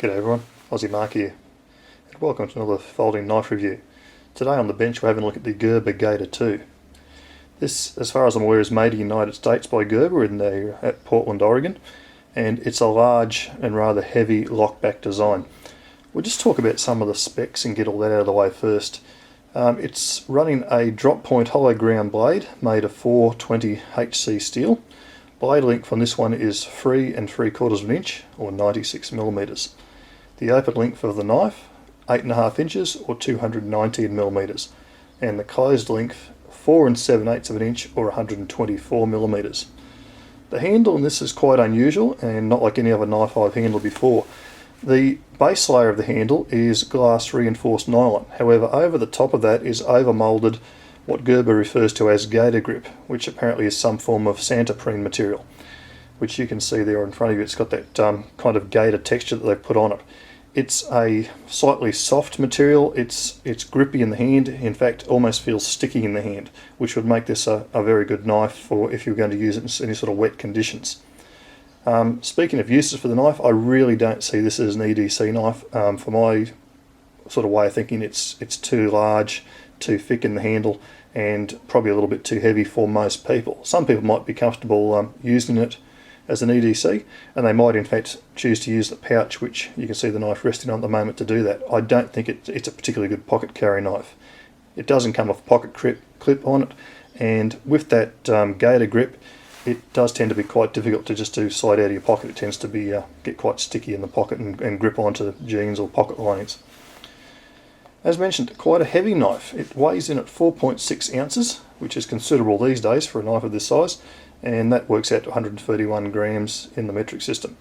G'day everyone, Aussie Mark here, and welcome to another folding knife review. Today on the bench we're having a look at the Gerber Gator II. This, as far as I'm aware, is made in the United States by Gerber at Portland, Oregon, and it's a large and rather heavy lockback design. We'll just talk about some of the specs and get all that out of the way first. It's running a drop point hollow ground blade made of 420 HC steel. Blade length on this one is 3 3/4 inch or 96 millimeters. The open length of the knife, 8.5 inches or 219 millimeters, and the closed length, 4 7/8 inch or 124 millimeters. The handle in this is quite unusual and not like any other knife I've handled before. The base layer of the handle is glass reinforced nylon. However, over the top of that is overmolded what Gerber refers to as gator grip, which apparently is some form of Santoprene material, which you can see there in front of you. It's got that kind of gator texture that they've put on it. It's a slightly soft material. It's grippy in the hand. In fact, almost feels sticky in the hand, which would make this a very good knife for if you're going to use it in any sort of wet conditions. Speaking of uses for the knife, I really don't see this as an EDC knife. For my sort of way of thinking, it's too large, too thick in the handle, and probably a little bit too heavy for most people. Some people might be comfortable using it as an EDC, and they might in fact choose to use the pouch, which you can see the knife resting on at the moment, to do that. I don't think it's a particularly good pocket carry knife. It doesn't come with a pocket clip on it, and with that gator grip, it does tend to be quite difficult to just slide out of your pocket. It tends to be get quite sticky in the pocket and grip onto jeans or pocket linings. As mentioned, quite a heavy knife. It weighs in at 4.6 ounces, which is considerable these days for a knife of this size, and that works out to 131 grams in the metric system.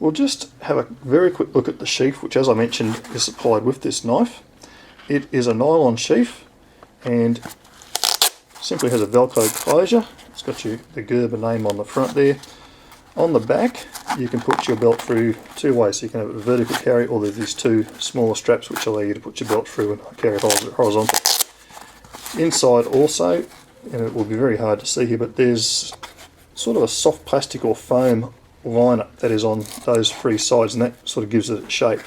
We'll just have a very quick look at the sheath, which, as I mentioned, is supplied with this knife. It is a nylon sheath and simply has a Velcro closure. It's got the Gerber name on the front there. On the back, you can put your belt through two ways. So you can have a vertical carry, or there's these two smaller straps which allow you to put your belt through and carry it horizontal. Inside also, and it will be very hard to see here, but there's sort of a soft plastic or foam liner that is on those three sides, and that sort of gives it shape.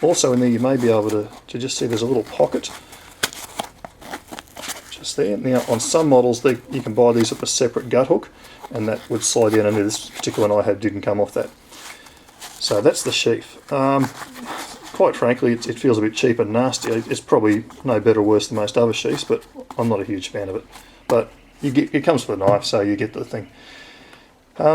Also in there you may be able to just see there's a little pocket just there. Now on some models you can buy these with a separate gut hook, and that would slide down under. This particular one I had didn't come off that. So that's the sheath. Quite frankly, it feels a bit cheap and nasty. It's probably no better or worse than most other sheaths, but I'm not a huge fan of it. But it comes with a knife, so you get the thing.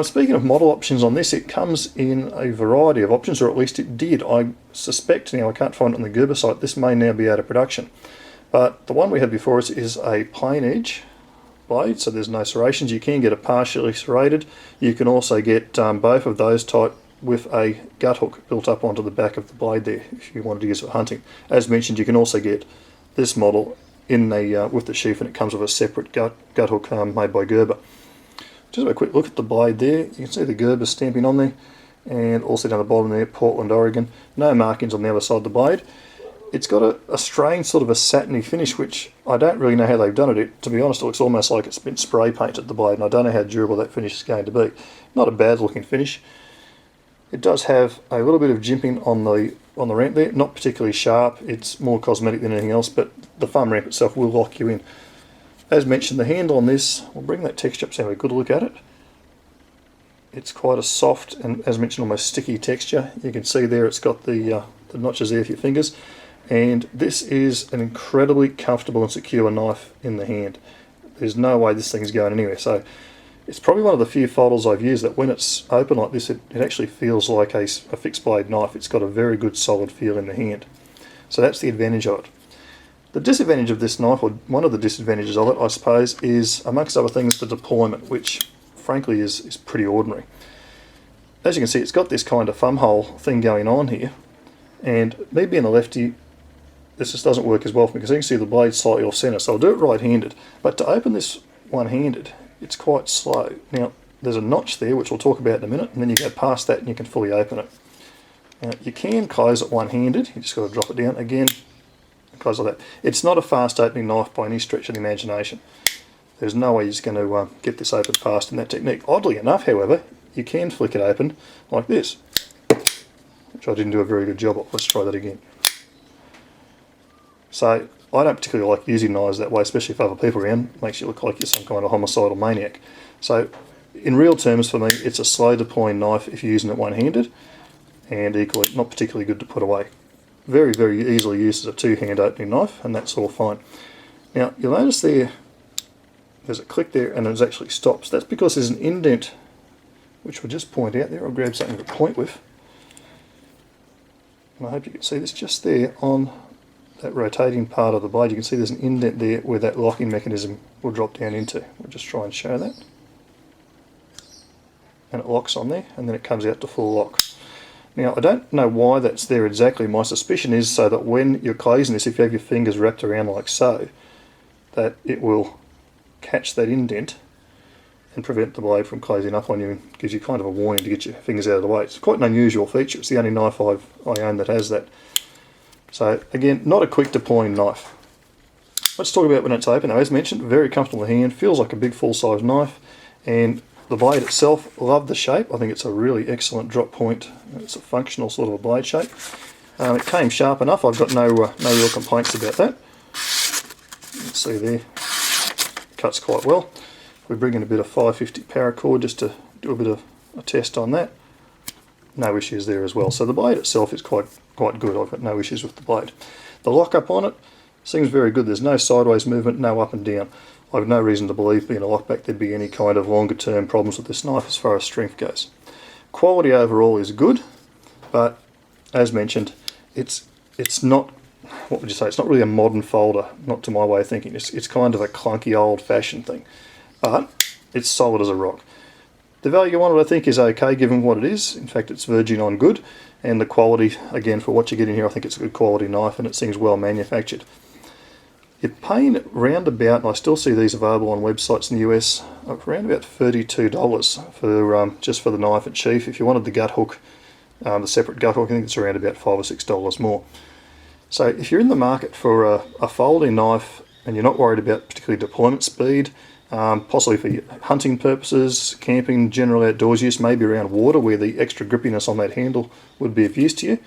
Speaking of model options on this, it comes in a variety of options, or at least it did. I suspect, now I can't find it on the Gerber site, this may now be out of production. But the one we have before us is a plain edge blade, so there's no serrations. You can get a partially serrated. You can also get both of those type with a gut hook built up onto the back of the blade there if you wanted to use it for hunting. As mentioned, you can also get this model in the with the sheath, and it comes with a separate gut hook made by Gerber. Just have a quick look at the blade there. You can see the Gerber stamping on there, and also down the bottom there, Portland, Oregon. No markings on the other side of the blade. It's got a strange sort of a satiny finish, which I don't really know how they've done it. To be honest, it looks almost like it's been spray painted, the blade, and I don't know how durable that finish is going to be. Not a bad looking finish. It does have a little bit of jimping on the ramp there, not particularly sharp. It's more cosmetic than anything else, but the thumb ramp itself will lock you in. As mentioned, the handle on this, we'll bring that texture up so have a good look at it. It's quite a soft and, as mentioned, almost sticky texture. You can see there it's got the notches there for your fingers. And this is an incredibly comfortable and secure knife in the hand. There's no way this thing's going anywhere. So it's probably one of the few folders I've used that when it's open like this, it actually feels like a fixed blade knife. It's got a very good solid feel in the hand. So that's the advantage of it. The disadvantage of this knife, or one of the disadvantages of it, I suppose, is, amongst other things, the deployment, which frankly is pretty ordinary. As you can see, it's got this kind of thumb hole thing going on here, and me being a lefty, this just doesn't work as well for me, because you can see the blade slightly off centre, so I'll do it right-handed. But to open this one-handed, it's quite slow. Now, there's a notch there, which we'll talk about in a minute, and then you go past that and you can fully open it. Now, you can close it one-handed. You just got to drop it down again, close like that. It's not a fast-opening knife by any stretch of the imagination. There's no way you're just going to get this open fast in that technique. Oddly enough, however, you can flick it open like this. which I didn't do a very good job of. Let's try that again. So I don't particularly like using knives that way, especially if other people are around. It makes you look like you're some kind of homicidal maniac. So in real terms for me, it's a slow deploying knife if you're using it one-handed, and equally not particularly good to put away. Very, very easily used as a two-hand opening knife, and that's all fine. Now you'll notice there's a click there and it actually stops. That's because there's an indent, which we'll just point out there. I'll grab something to point with. And I hope you can see this just there on that rotating part of the blade. You can see there's an indent there where that locking mechanism will drop down into. We'll just try and show that. And it locks on there, and then it comes out to full lock. Now I don't know why that's there exactly. My suspicion is so that when you're closing this, if you have your fingers wrapped around like so, that it will catch that indent and prevent the blade from closing up on you, and gives you kind of a warning to get your fingers out of the way. It's quite an unusual feature. It's the only knife I own that has that. So again, not a quick deploying knife. Let's talk about when it's open. Now, as mentioned, very comfortable in the hand, feels like a big full-size knife, and the blade itself, love the shape. I think it's a really excellent drop point. It's a functional sort of a blade shape. It came sharp enough. I've got no real complaints about that. You can see there, cuts quite well. We bring in a bit of 550 paracord just to do a bit of a test on that. No issues there as well. So the blade itself is quite good. I've got no issues with the blade. The lock-up on it seems very good. There's no sideways movement, no up and down. I have no reason to believe, being a lockback, there'd be any kind of longer term problems with this knife as far as strength goes. Quality overall is good, but as mentioned, it's not, what would you say, it's not really a modern folder, not to my way of thinking. It's kind of a clunky old fashioned thing, but it's solid as a rock. The value on it I think is okay given what it is. In fact, it's verging on good, and the quality, again, for what you get in here, I think it's a good quality knife, and it seems well manufactured. You're paying round about, and I still see these available on websites in the US, around about $32 for just for the knife and sheath. If you wanted the gut hook, the separate gut hook, I think it's around about $5 or $6 more. So if you're in the market for a folding knife and you're not worried about particularly deployment speed, possibly for hunting purposes, camping, general outdoors use, maybe around water where the extra grippiness on that handle would be of use to you,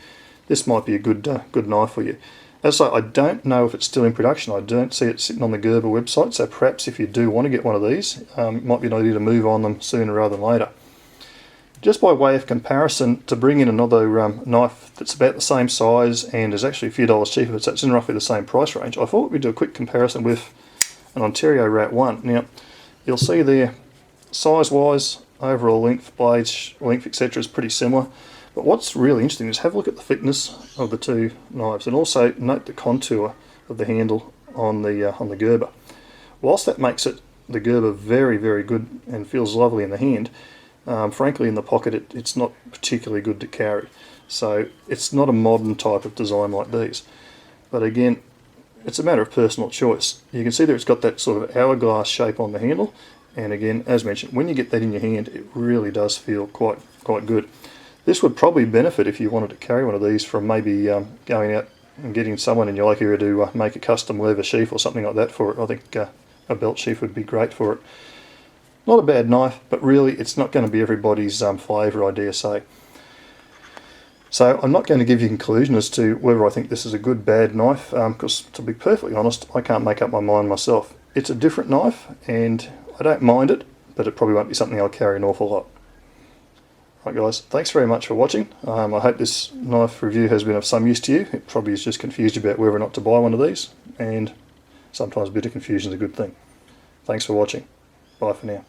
this might be a good knife for you. As I say, I don't know if it's still in production. I don't see it sitting on the Gerber website, so perhaps if you do want to get one of these, it might be an idea to move on them sooner rather than later. Just by way of comparison, to bring in another knife that's about the same size and is actually a few dollars cheaper, so it's in roughly the same price range, I thought we'd do a quick comparison with an Ontario Rat 1. Now, you'll see there, size-wise, overall length, blades, length, etc. is pretty similar. But what's really interesting is have a look at the thickness of the two knives, and also note the contour of the handle on the Gerber. Whilst that makes the Gerber very, very good and feels lovely in the hand, frankly in the pocket it's not particularly good to carry. So it's not a modern type of design like these. But again, it's a matter of personal choice. You can see that it's got that sort of hourglass shape on the handle, and again, as mentioned, when you get that in your hand, it really does feel quite good. This would probably benefit if you wanted to carry one of these from maybe going out and getting someone in your local area to make a custom leather sheath or something like that for it. I think a belt sheath would be great for it. Not a bad knife, but really it's not going to be everybody's flavour, I dare say. So I'm not going to give you a conclusion as to whether I think this is a good, bad knife, because to be perfectly honest, I can't make up my mind myself. It's a different knife, and I don't mind it, but it probably won't be something I'll carry an awful lot. Right guys, thanks very much for watching. I hope this knife review has been of some use to you. It probably has just confused you about whether or not to buy one of these, and sometimes a bit of confusion is a good thing. Thanks for watching. Bye for now.